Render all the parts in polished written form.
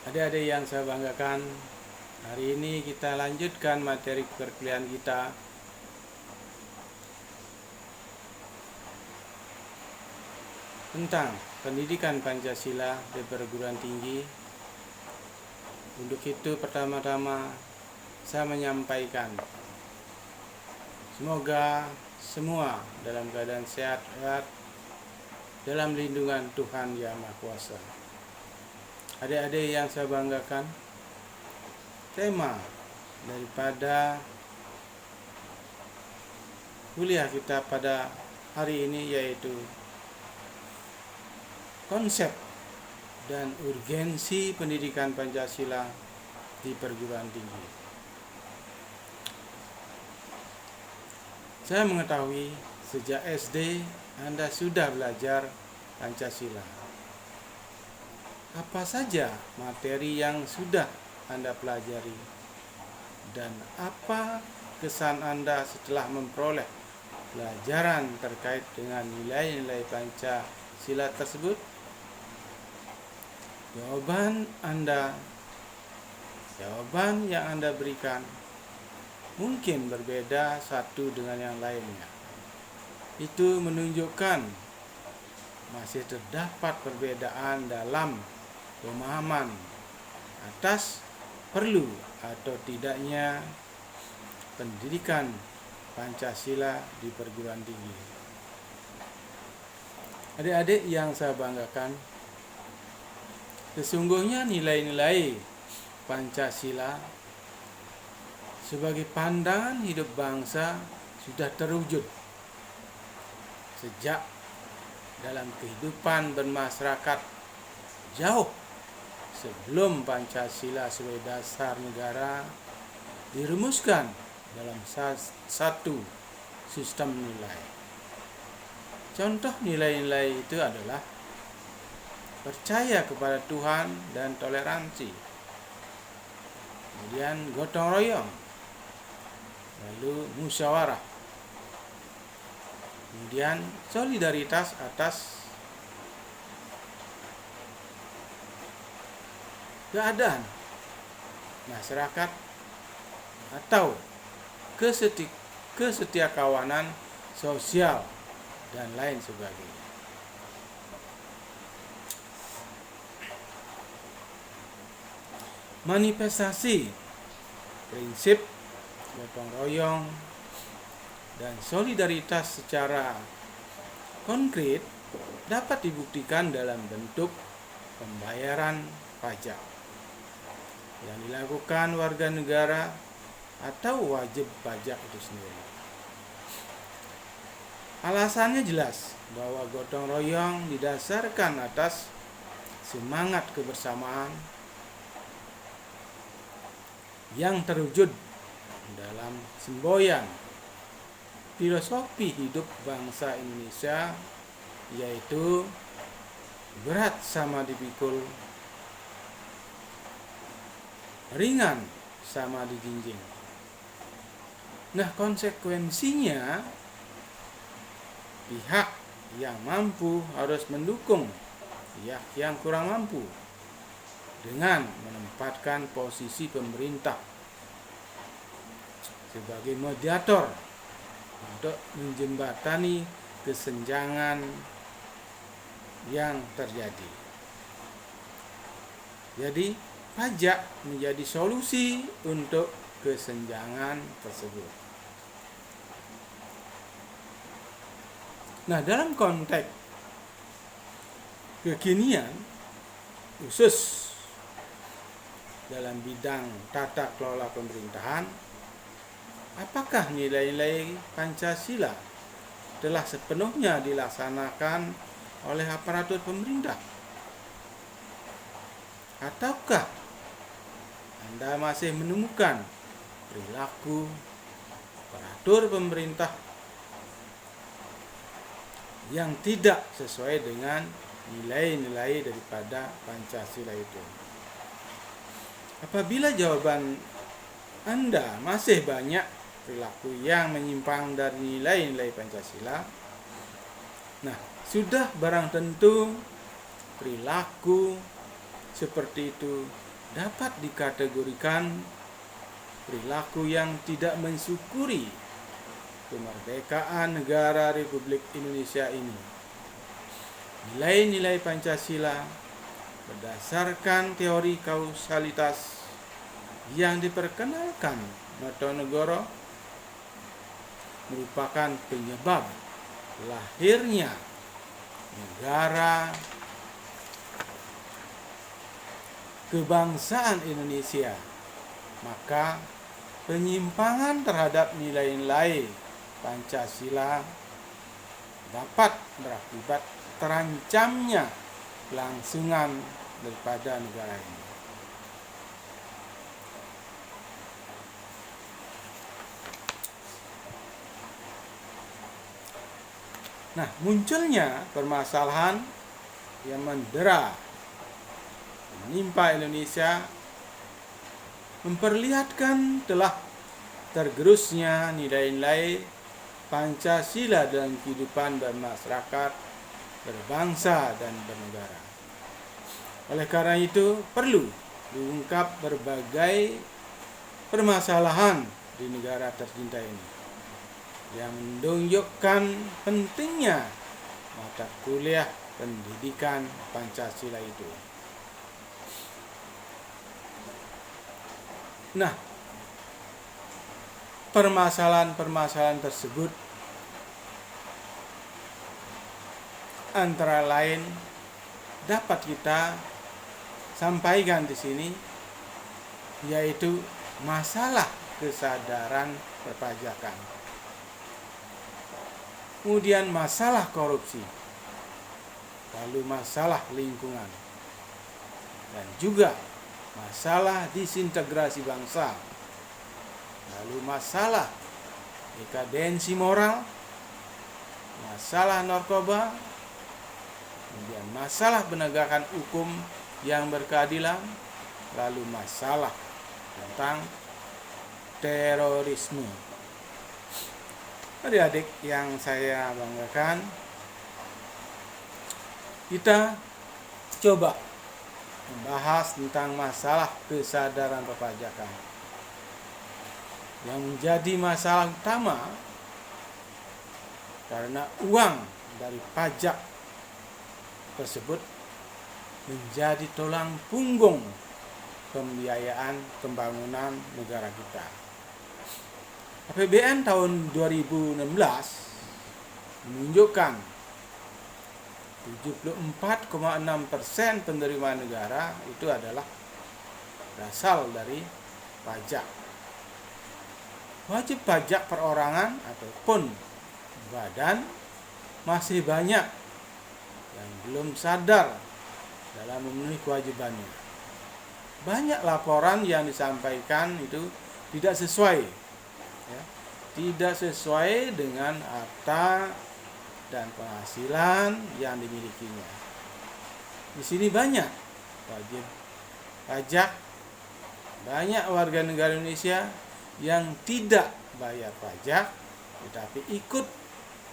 Adik-adik yang saya banggakan, hari ini kita lanjutkan materi perkuliahan kita tentang pendidikan Pancasila di perguruan tinggi. Untuk itu pertama-tama saya menyampaikan, semoga semua dalam keadaan sehat dalam lindungan Tuhan Yang Maha Kuasa. Adik-adik yang saya banggakan, tema daripada kuliah kita pada hari ini yaitu konsep dan urgensi pendidikan Pancasila di perguruan tinggi. Saya mengetahui sejak SD Anda sudah belajar Pancasila. Apa saja materi yang sudah Anda pelajari dan apa kesan Anda setelah memperoleh pelajaran terkait dengan nilai-nilai Pancasila tersebut? Jawaban yang Anda berikan mungkin berbeda satu dengan yang lainnya. Itu menunjukkan masih terdapat perbedaan dalam pemahaman atas perlu atau tidaknya pendidikan Pancasila di perguruan tinggi. Adik-adik yang saya banggakan, sesungguhnya nilai-nilai Pancasila sebagai pandangan hidup bangsa sudah terwujud sejak dalam kehidupan bermasyarakat jauh sebelum Pancasila sebagai dasar negara dirumuskan dalam satu sistem nilai. Contoh nilai-nilai itu adalah percaya kepada Tuhan dan toleransi, kemudian gotong royong, lalu musyawarah, kemudian solidaritas atas keadaan masyarakat atau kesetiakawanan sosial dan lain sebagainya. Manifestasi prinsip gotong royong dan solidaritas secara konkret dapat dibuktikan dalam bentuk pembayaran pajak yang dilakukan warga negara atau wajib pajak itu sendiri. Alasannya jelas bahwa gotong royong didasarkan atas semangat kebersamaan yang terwujud dalam semboyan filosofi hidup bangsa Indonesia, yaitu berat sama dipikul, ringan sama dijinjing. Nah, konsekuensinya pihak yang mampu harus mendukung pihak yang kurang mampu dengan menempatkan posisi pemerintah sebagai mediator untuk menjembatani kesenjangan yang terjadi. Jadi, pajak menjadi solusi untuk kesenjangan tersebut. Nah, dalam konteks kekinian, khusus dalam bidang tata kelola pemerintahan, apakah nilai-nilai Pancasila telah sepenuhnya dilaksanakan oleh aparatur pemerintah? Ataukah Anda masih menemukan perilaku aparatur pemerintah yang tidak sesuai dengan nilai-nilai daripada Pancasila itu? Apabila jawaban Anda masih banyak perilaku yang menyimpang dari nilai-nilai Pancasila, nah, sudah barang tentu perilaku seperti itu dapat dikategorikan perilaku yang tidak mensyukuri kemerdekaan negara Republik Indonesia ini. Nilai-nilai Pancasila berdasarkan teori kausalitas yang diperkenalkan Notonegoro merupakan penyebab lahirnya negara kebangsaan Indonesia. Maka penyimpangan terhadap nilai-nilai Pancasila dapat berakibat terancamnya kelangsungan daripada negara ini. Nah, munculnya permasalahan yang menimpa Indonesia memperlihatkan telah tergerusnya nilai-nilai Pancasila dalam kehidupan bermasyarakat, berbangsa, dan bernegara. Oleh karena itu, perlu diungkap berbagai permasalahan di negara tercinta ini yang menunjukkan pentingnya mata kuliah pendidikan Pancasila itu. Nah, permasalahan-permasalahan tersebut antara lain dapat kita sampaikan di sini, yaitu masalah kesadaran perpajakan. Kemudian masalah korupsi, lalu masalah lingkungan, dan juga masalah disintegrasi bangsa, lalu masalah dekadensi moral, masalah narkoba, kemudian masalah penegakan hukum yang berkeadilan, lalu masalah tentang terorisme. Adik-adik yang saya banggakan, kita coba membahas tentang masalah kesadaran perpajakan yang menjadi masalah utama karena uang dari pajak tersebut menjadi tulang punggung pembiayaan pembangunan negara kita. APBN tahun 2016 menunjukkan 74,6% penerimaan negara itu adalah berasal dari pajak. Wajib pajak perorangan ataupun badan masih banyak yang belum sadar dalam memenuhi kewajibannya. Banyak laporan yang disampaikan itu tidak sesuai, tidak sesuai dengan harta dan penghasilan yang dimilikinya. Di sini banyak wajib pajak, banyak warga negara Indonesia yang tidak bayar pajak tetapi ikut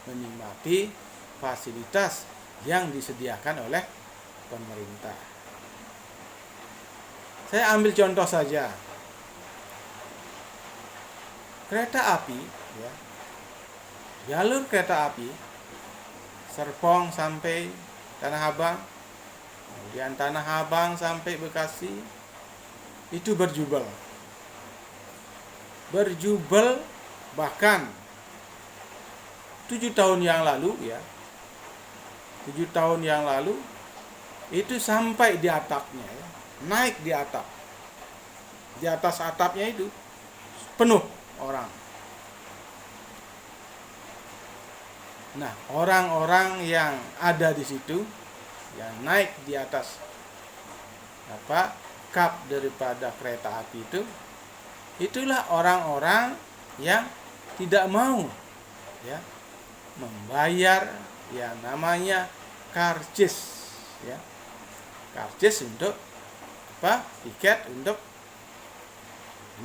menikmati fasilitas yang disediakan oleh pemerintah. Saya ambil contoh saja. Kereta api, jalur kereta api Serpong sampai Tanah Abang, kemudian Tanah Abang sampai Bekasi, itu berjubel bahkan 7 tahun yang lalu 7 tahun yang lalu itu sampai di atapnya, naik di atap, di atas atapnya itu penuh orang. Nah, orang-orang yang ada di situ yang naik di atas kap daripada kereta api itu, itulah orang-orang yang tidak mau membayar yang namanya karcis, karcis untuk tiket untuk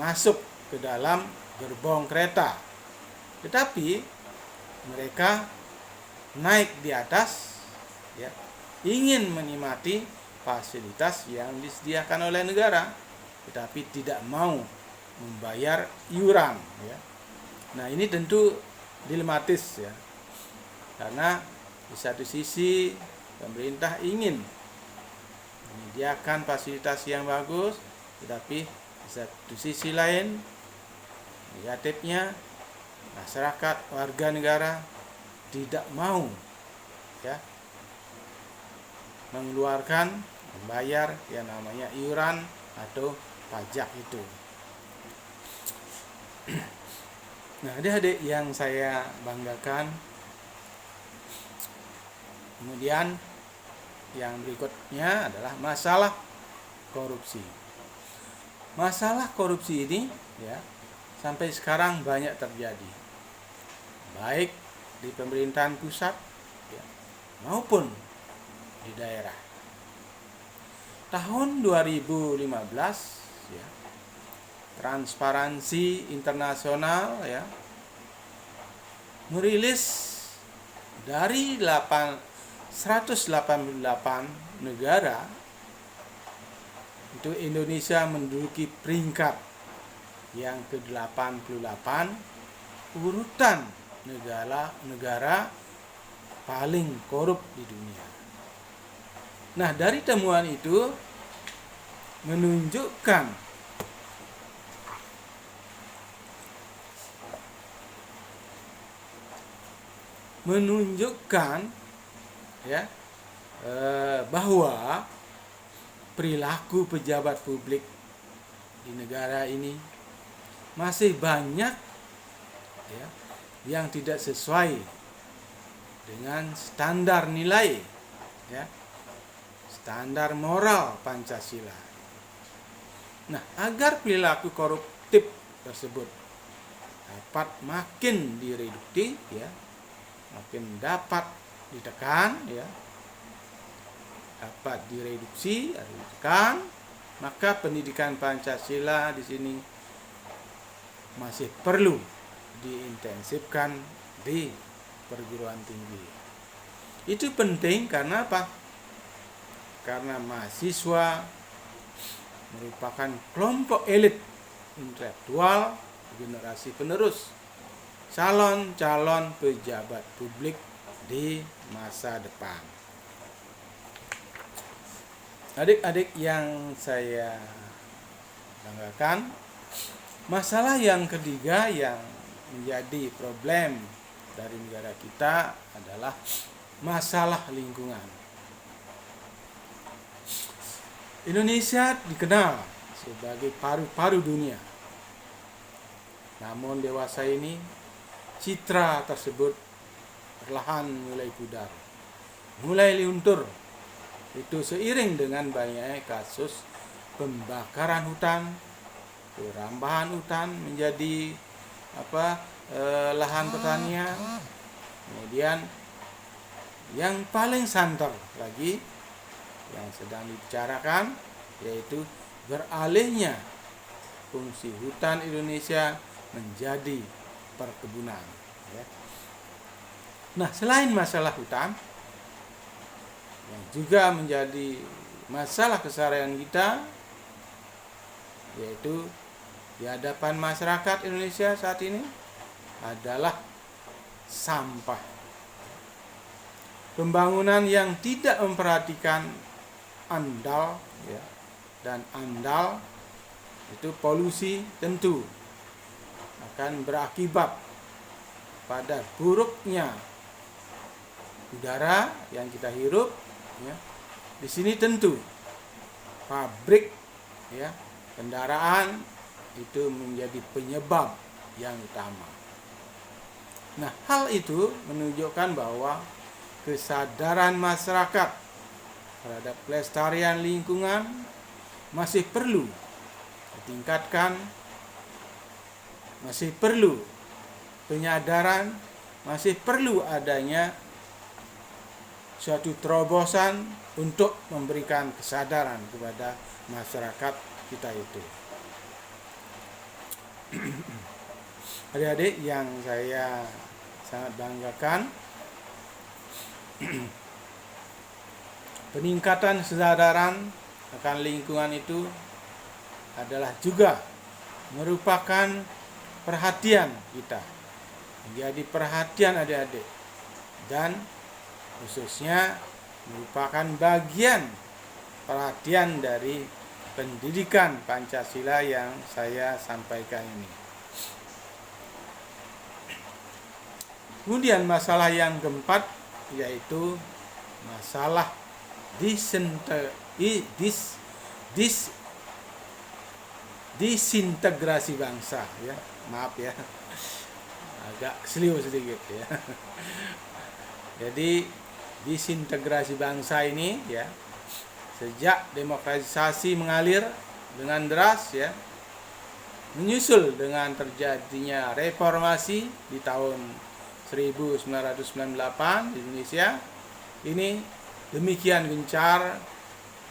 masuk ke dalam gerbong kereta. Tetapi mereka naik di atas, ingin menikmati fasilitas yang disediakan oleh negara. tetapi tidak mau membayar iuran, ya. Nah, ini tentu dilematis, ya, karena di satu sisi pemerintah ingin menyediakan fasilitas yang bagus, tetapi di satu sisi lain negatifnya masyarakat warga negara tidak mau, ya, mengeluarkan, membayar yang namanya iuran atau pajak itu. Nah, adik-adik yang saya banggakan, kemudian yang berikutnya adalah masalah korupsi. Masalah korupsi ini, ya, sampai sekarang banyak terjadi, baik di pemerintahan pusat, ya, maupun di daerah. Tahun 2015, ya, Transparansi Internasional, ya, merilis dari 188 negara itu Indonesia menduduki peringkat yang ke-88 urutan negara paling korup di dunia. Nah, dari temuan itu menunjukkan ya, bahwa perilaku pejabat publik di negara ini masih banyak, ya, yang tidak sesuai dengan standar nilai, ya, standar moral Pancasila. Nah, agar perilaku koruptif tersebut dapat makin direduksi, ya, makin dapat ditekan, ya, dapat direduksi atau ditekan, maka pendidikan Pancasila di sini masih perlu diintensifkan di perguruan tinggi. Itu penting karena apa? Karena mahasiswa merupakan kelompok elit intelektual generasi penerus calon-calon pejabat publik di masa depan. Adik-adik yang saya banggakan, masalah yang ketiga yang menjadi problem dari negara kita adalah masalah lingkungan. Indonesia dikenal sebagai paru-paru dunia. Namun dewasa ini citra tersebut perlahan mulai pudar, mulai luntur. Itu seiring dengan banyaknya kasus pembakaran hutan, perambahan hutan menjadi lahan pertanian. Kemudian yang paling santer lagi yang sedang dibicarakan yaitu beralihnya fungsi hutan Indonesia menjadi perkebunan, ya. Nah, selain masalah hutan yang juga menjadi masalah keseharian kita, yaitu di hadapan masyarakat Indonesia saat ini adalah sampah. Pembangunan yang tidak memperhatikan andal, ya, dan andal itu polusi tentu akan berakibat pada buruknya udara yang kita hirup, ya. Di sini tentu pabrik, ya, kendaraan itu menjadi penyebab yang utama. Nah, hal itu menunjukkan bahwa kesadaran masyarakat terhadap kelestarian lingkungan masih perlu ditingkatkan, masih perlu penyadaran, masih perlu adanya suatu terobosan untuk memberikan kesadaran kepada masyarakat kita itu. Adik-adik yang saya sangat banggakan, peningkatan kesadaran akan lingkungan itu adalah juga merupakan perhatian kita, menjadi perhatian adik-adik, dan khususnya merupakan bagian perhatian dari pendidikan Pancasila yang saya sampaikan ini. Kemudian masalah yang keempat yaitu masalah disintegrasi bangsa, ya. Maaf ya, agak seliu sedikit ya. Jadi disintegrasi bangsa ini, ya, sejak demokratisasi mengalir dengan deras, ya, menyusul dengan terjadinya reformasi di tahun 1998 di Indonesia, ini demikian gencar,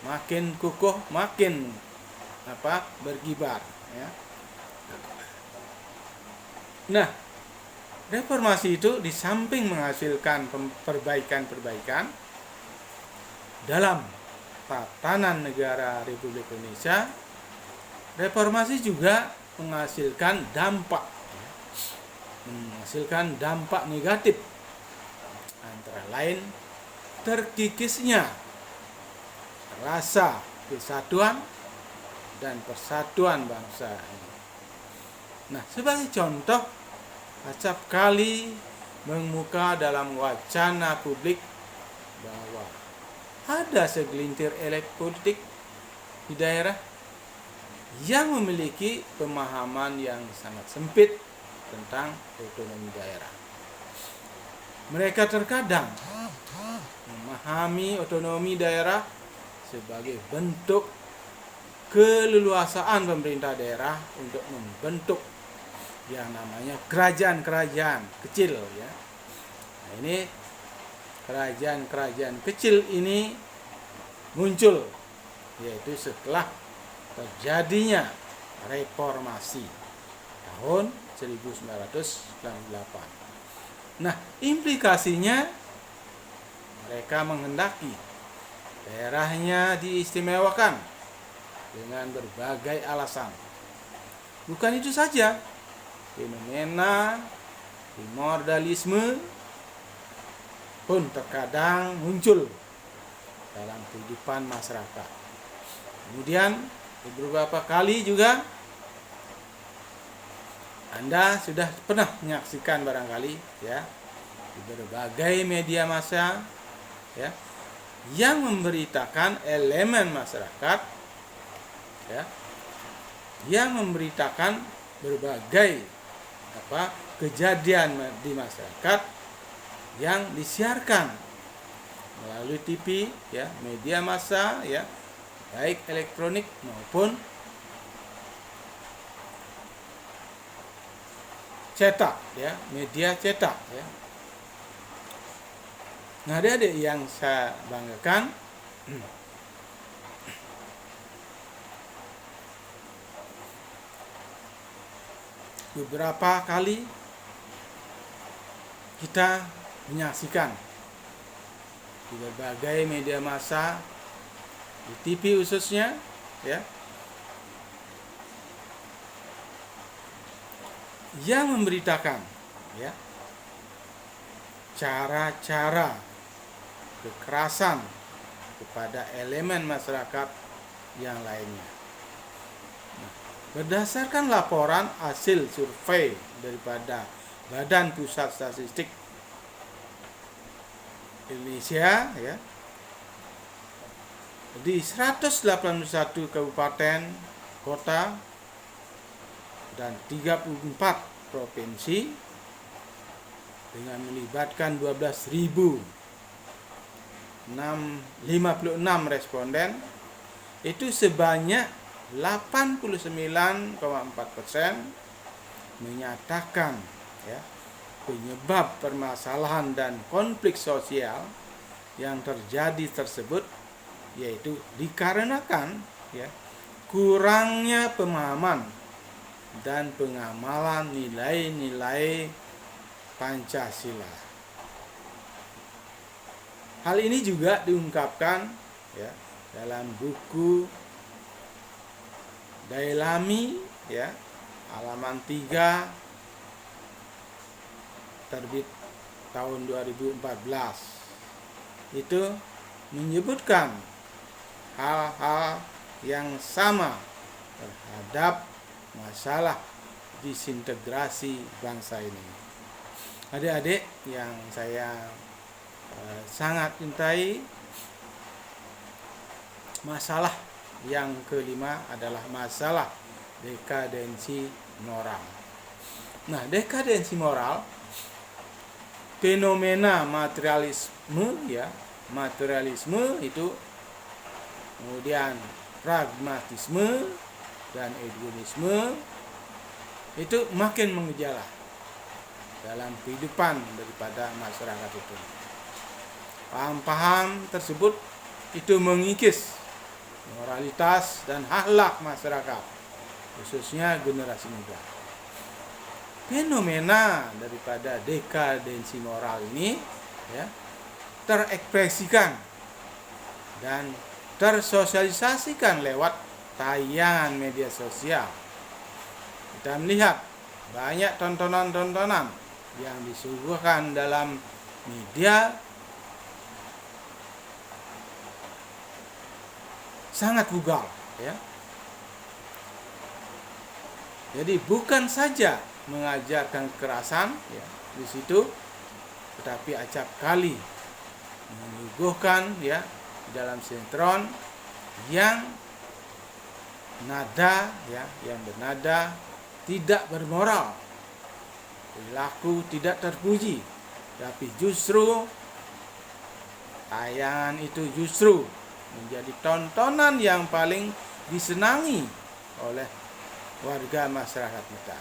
makin kukuh, makin berkibar, ya. Nah, reformasi itu di samping menghasilkan perbaikan-perbaikan dalam tatanan negara Republik Indonesia, reformasi juga menghasilkan dampak negatif, antara lain terkikisnya rasa kesatuan dan persatuan bangsa. Nah, sebagai contoh, acap kali mengemuka dalam wacana publik bahwa ada segelintir elit politik di daerah yang memiliki pemahaman yang sangat sempit tentang otonomi daerah. Mereka terkadang memahami otonomi daerah sebagai bentuk keleluasaan pemerintah daerah untuk membentuk yang namanya kerajaan-kerajaan kecil, ya. Nah, ini kerajaan-kerajaan kecil ini muncul yaitu setelah terjadinya reformasi tahun 1998. Nah, implikasinya mereka menghendaki daerahnya diistimewakan dengan berbagai alasan. Bukan itu saja, fenomena primordialisme pun terkadang muncul dalam kehidupan masyarakat. Kemudian beberapa kali juga Anda sudah pernah menyaksikan barangkali, ya, di berbagai media massa, ya, yang memberitakan elemen masyarakat, ya, yang memberitakan berbagai kejadian di masyarakat yang disiarkan melalui TV, ya, media massa, ya, baik elektronik maupun cetak, ya, media cetak, ya. Nah, adik-adik yang saya banggakan, beberapa kali kita menyaksikan di berbagai media massa, di TV khususnya, ya, yang memberitakan, ya, cara-cara kekerasan kepada elemen masyarakat yang lainnya. Nah, berdasarkan laporan hasil survei daripada Badan Pusat Statistik Indonesia, ya, di 181 kabupaten kota dan 34 provinsi dengan melibatkan 12.056 responden, itu sebanyak 89,4% menyatakan, ya, penyebab permasalahan dan konflik sosial yang terjadi tersebut yaitu dikarenakan, ya, kurangnya pemahaman dan pengamalan nilai-nilai Pancasila. Hal ini juga diungkapkan, ya, dalam buku Dailami ya, halaman 3, terbit tahun 2014, itu menyebutkan hal-hal yang sama terhadap masalah disintegrasi bangsa ini. Adik-adik yang saya sangat cintai, masalah yang kelima adalah masalah dekadensi moral. Nah, dekadensi moral, fenomena materialisme ya, materialisme itu, kemudian pragmatisme dan egoisme itu makin mengejala dalam kehidupan daripada masyarakat itu. Paham-paham tersebut itu mengikis moralitas dan akhlak masyarakat, khususnya generasi muda. Fenomena daripada dekadensi moral ini ya, terekspresikan dan tersosialisasikan lewat tayangan media sosial. Kita melihat banyak tontonan-tontonan yang disuguhkan dalam media sangat vulgar ya. Jadi bukan saja mengajarkan kekerasan ya di situ, tetapi acap kali menyuguhkan ya dalam sinetron yang nada ya, yang bernada tidak bermoral, perilaku tidak terpuji, tapi justru tayangan itu justru menjadi tontonan yang paling disenangi oleh warga masyarakat kita.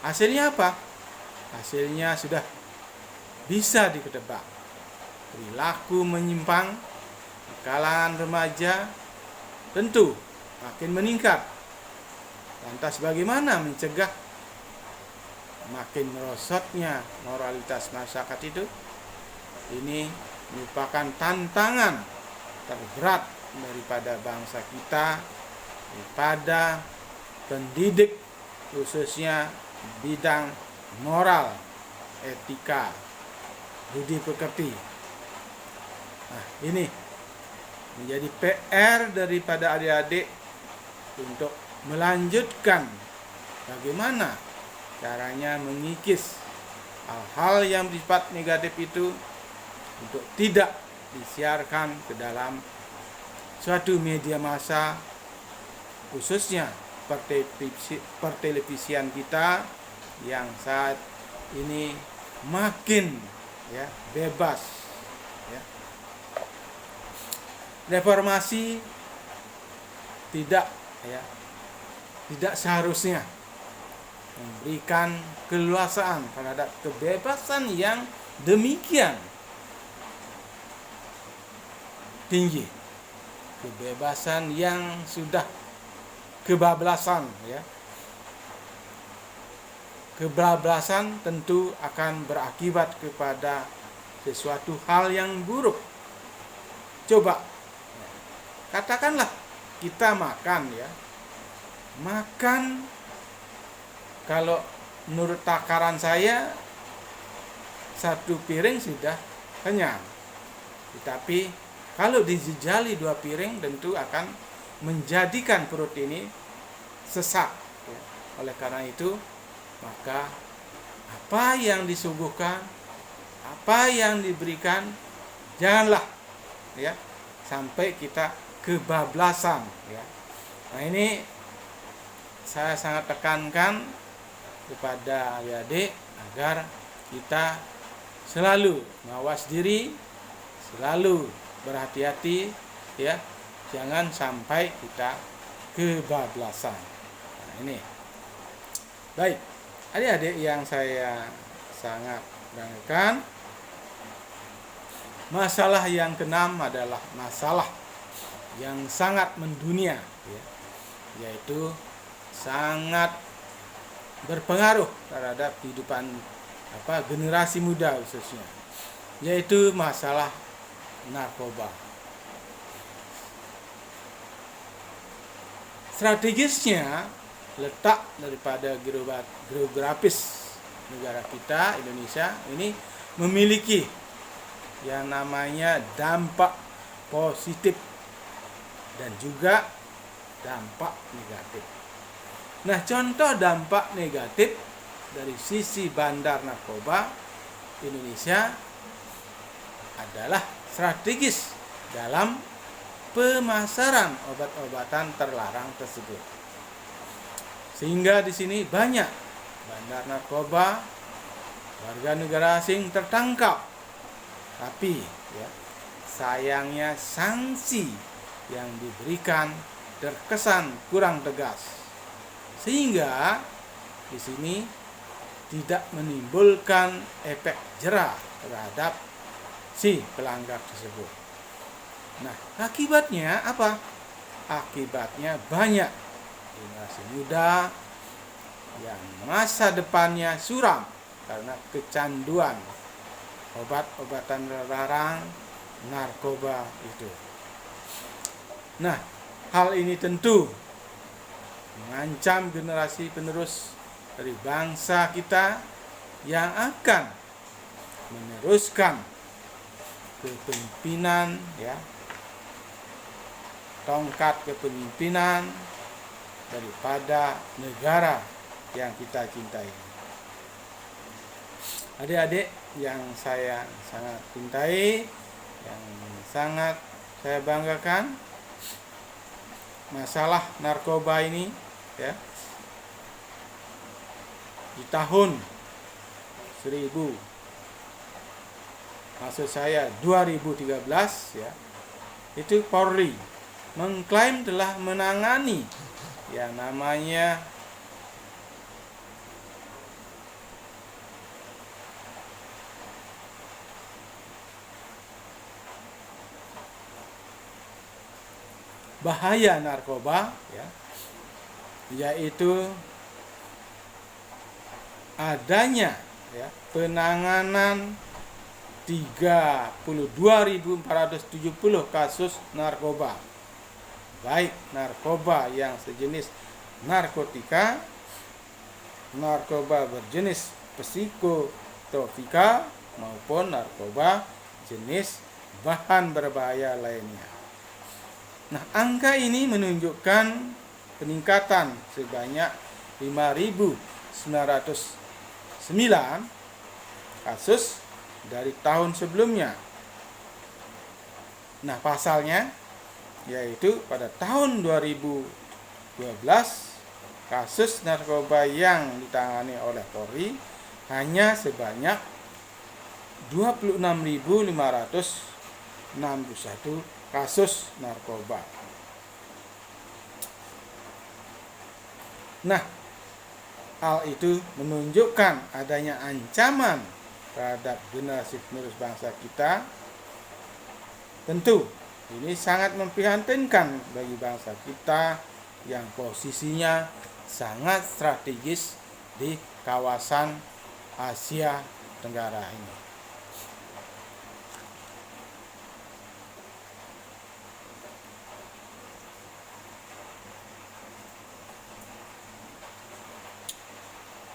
Hasilnya apa? Hasilnya sudah bisa ditebak. Perilaku menyimpang di kalangan remaja tentu makin meningkat. Lantas bagaimana mencegah makin merosotnya moralitas masyarakat itu? Ini merupakan tantangan terberat daripada bangsa kita, daripada pendidik, khususnya bidang moral, etika, budi pekerti. Nah, ini menjadi PR daripada adik-adik untuk melanjutkan bagaimana caranya mengikis hal-hal yang bersifat negatif itu untuk tidak disiarkan ke dalam suatu media massa, khususnya pertelevisian kita yang saat ini makin ya bebas ya. Reformasi tidak seharusnya memberikan keleluasaan terhadap kebebasan yang demikian tinggi, kebebasan yang sudah kebablasan ya. Kebablasan tentu akan berakibat kepada sesuatu hal yang buruk. Coba katakanlah kita makan ya, makan, kalau menurut takaran saya satu piring sudah kenyang, tetapi kalau dijejali 2 piring tentu akan menjadikan perut ini sesak ya. Oleh karena itu maka apa yang disuguhkan, apa yang diberikan, janganlah ya sampai kita kebablasan ya. Nah, ini saya sangat tekankan kepada adik-adik agar kita selalu mawas diri, selalu berhati-hati ya, jangan sampai kita kebablasan. Nah, ini baik adik-adik yang saya sangat banggakan. Masalah yang keenam adalah masalah yang sangat mendunia ya, yaitu sangat berpengaruh terhadap kehidupan generasi muda khususnya, yaitu masalah narkoba. strategisnya letak daripada geografis negara kita Indonesia ini memiliki yang namanya dampak positif dan juga dampak negatif. Nah, contoh dampak negatif dari sisi bandar narkoba Indonesia adalah strategis dalam pemasaran obat-obatan terlarang tersebut. Sehingga di sini banyak bandar narkoba warga negara asing tertangkap. Tapi sayangnya sanksi yang diberikan terkesan kurang tegas. Sehingga di sini tidak menimbulkan efek jera terhadap si pelanggar tersebut. Nah, akibatnya apa? Akibatnya banyak generasi muda yang masa depannya suram karena kecanduan obat-obatan terlarang narkoba itu. Nah, hal ini tentu mengancam generasi penerus dari bangsa kita yang akan meneruskan kepemimpinan tongkat kepemimpinan daripada negara yang kita cintai. Adik-adik yang saya sangat cintai, yang sangat saya banggakan, masalah narkoba ini di tahun 2013 itu Polri mengklaim telah menangani yang namanya bahaya narkoba, yaitu adanya penanganan 32.470 kasus narkoba, baik narkoba yang sejenis narkotika, narkoba berjenis psikotropika, maupun narkoba jenis bahan berbahaya lainnya. Nah, angka ini menunjukkan peningkatan sebanyak 5.909 kasus dari tahun sebelumnya. Nah, pasalnya yaitu pada tahun 2012 kasus narkoba yang ditangani oleh Polri hanya sebanyak 26.561 kasus narkoba. Nah, hal itu menunjukkan adanya ancaman terhadap generasi penerus bangsa kita. Tentu ini sangat memprihatinkan bagi bangsa kita yang posisinya sangat strategis di kawasan Asia Tenggara ini.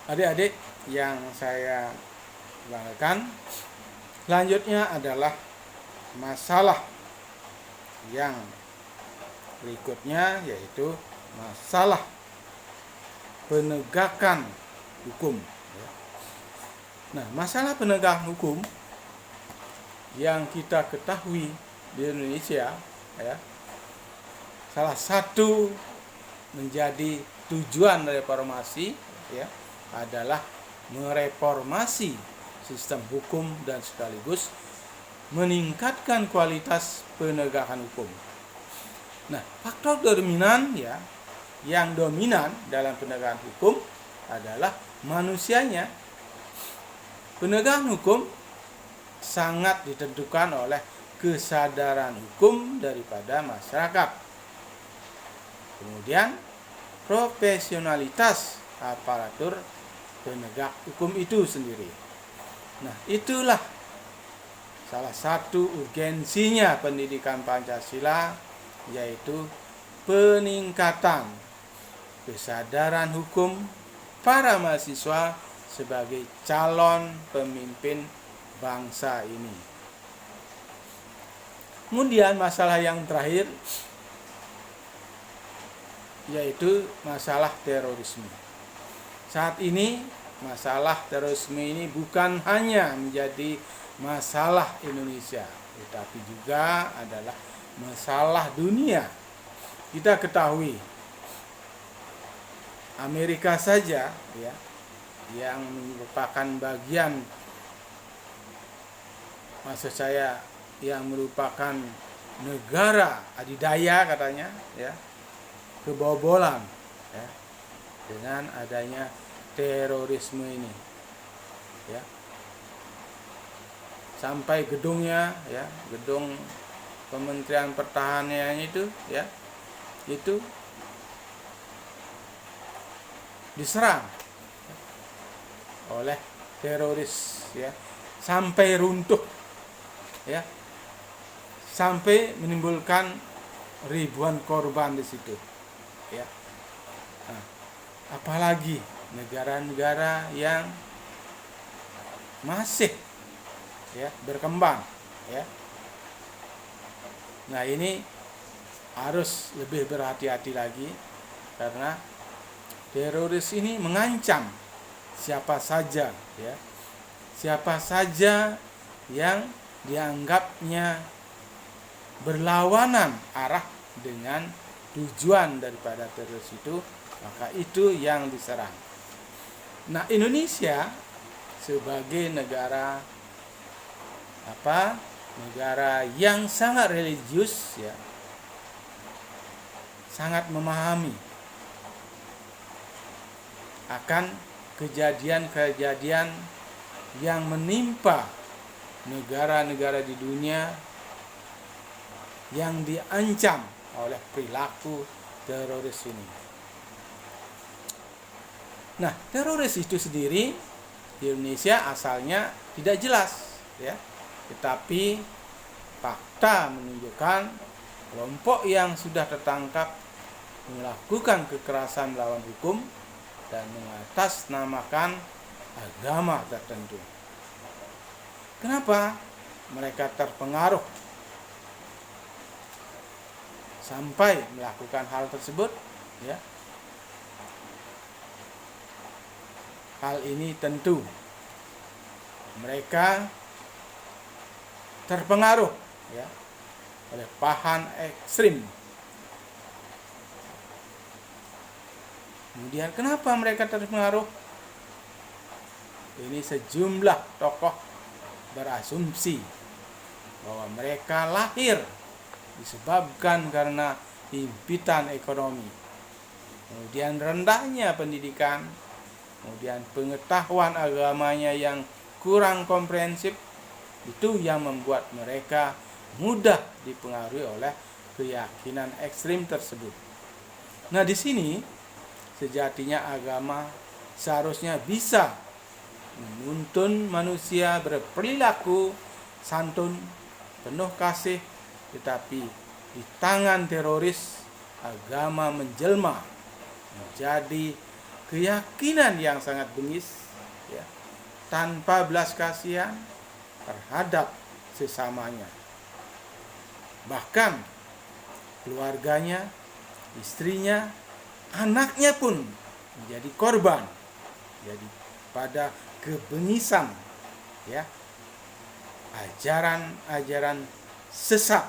Adik-adik yang saya banggakan, selanjutnya adalah masalah yang berikutnya, yaitu masalah penegakan hukum. Nah, masalah penegakan hukum yang kita ketahui di Indonesia, salah satu menjadi tujuan reformasi adalah mereformasi sistem hukum dan sekaligus meningkatkan kualitas penegakan hukum. Nah, faktor dominan yang dominan dalam penegakan hukum adalah manusianya. Penegakan hukum sangat ditentukan oleh kesadaran hukum daripada masyarakat. Kemudian profesionalitas aparatur penegak hukum itu sendiri. Nah, itulah salah satu urgensinya pendidikan Pancasila, yaitu peningkatan kesadaran hukum para mahasiswa sebagai calon pemimpin bangsa ini. Kemudian masalah yang terakhir yaitu masalah terorisme. Saat ini masalah terorisme ini bukan hanya menjadi masalah Indonesia, tetapi juga adalah masalah dunia. Kita ketahui Amerika saja ya, yang merupakan bagian, maksud saya yang merupakan negara adidaya katanya ya, kebobolan ya, dengan adanya terorisme ini ya, sampai gedungnya ya, gedung Kementerian Pertahanan itu ya, itu diserang oleh teroris ya, sampai runtuh ya, sampai menimbulkan ribuan korban di situ ya. Nah, apalagi negara-negara yang masih ya berkembang ya. Nah, ini harus lebih berhati-hati lagi karena teroris ini mengancam siapa saja ya. Siapa saja yang dianggapnya berlawanan arah dengan tujuan daripada teroris itu, maka itu yang diserang. Nah, Indonesia sebagai negara negara yang sangat religius ya, sangat memahami akan kejadian-kejadian yang menimpa negara-negara di dunia yang diancam oleh perilaku teroris ini. Nah, teroris itu sendiri di Indonesia asalnya tidak jelas ya, tetapi fakta menunjukkan kelompok yang sudah tertangkap melakukan kekerasan melawan hukum dan mengatasnamakan agama tertentu. Kenapa mereka terpengaruh sampai melakukan hal tersebut ya? Hal ini tentu mereka terpengaruh ya oleh paham ekstrim. Kemudian kenapa mereka terpengaruh? Ini sejumlah tokoh berasumsi bahwa mereka lahir disebabkan karena himpitan ekonomi, kemudian rendahnya pendidikan, kemudian pengetahuan agamanya yang kurang komprehensif, itu yang membuat mereka mudah dipengaruhi oleh keyakinan ekstrim tersebut. Nah, di sini sejatinya agama seharusnya bisa menuntun manusia berperilaku santun, penuh kasih, tetapi di tangan teroris agama menjelma menjadi keyakinan yang sangat bengis ya, tanpa belas kasihan terhadap sesamanya. Bahkan keluarganya, istrinya, anaknya pun menjadi korban. Jadi pada kebengisan ya, ajaran-ajaran sesat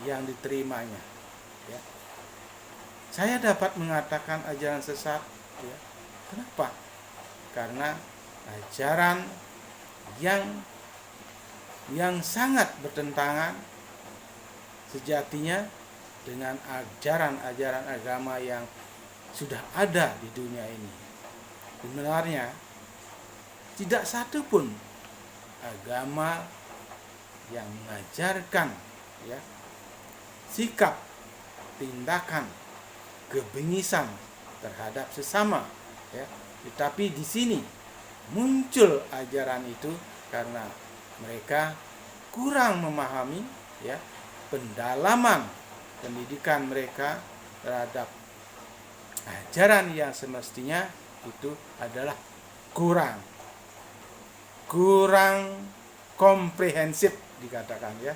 yang diterimanya ya. Saya dapat mengatakan ajaran sesat ya. Kenapa? Karena ajaran yang sangat bertentangan sejatinya dengan ajaran-ajaran agama yang sudah ada di dunia ini. Sebenarnya tidak satu pun agama yang mengajarkan ya sikap, tindakan, kebengisan terhadap sesama ya. Tetapi di sini muncul ajaran itu karena mereka kurang memahami ya pendalaman pendidikan mereka terhadap ajaran yang semestinya itu adalah kurang komprehensif dikatakan ya.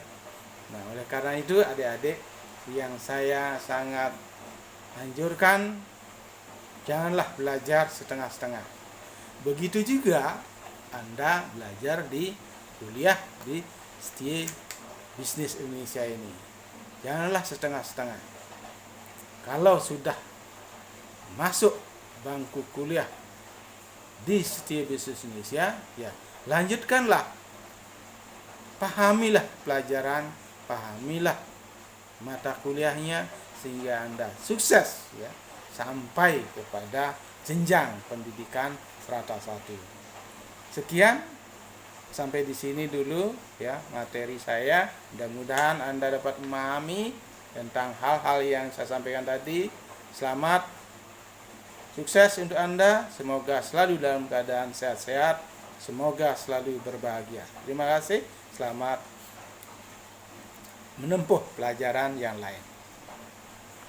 Nah, oleh karena itu adik-adik yang saya sangat anjurkan, janganlah belajar setengah-setengah. Begitu juga Anda belajar di kuliah di STIE Bisnis Indonesia ini. Janganlah setengah-setengah. Kalau sudah masuk bangku kuliah di STIE Bisnis Indonesia, ya lanjutkanlah. Pahamilah pelajaran, pahamilah mata kuliahnya sehingga Anda sukses ya sampai kepada jenjang pendidikan strata 1. Sekian, sampai di sini dulu ya materi saya. Mudah-mudahan Anda dapat memahami tentang hal-hal yang saya sampaikan tadi. Selamat, sukses untuk Anda. Semoga selalu dalam keadaan sehat-sehat. Semoga selalu berbahagia. Terima kasih. Selamat menempuh pelajaran yang lain.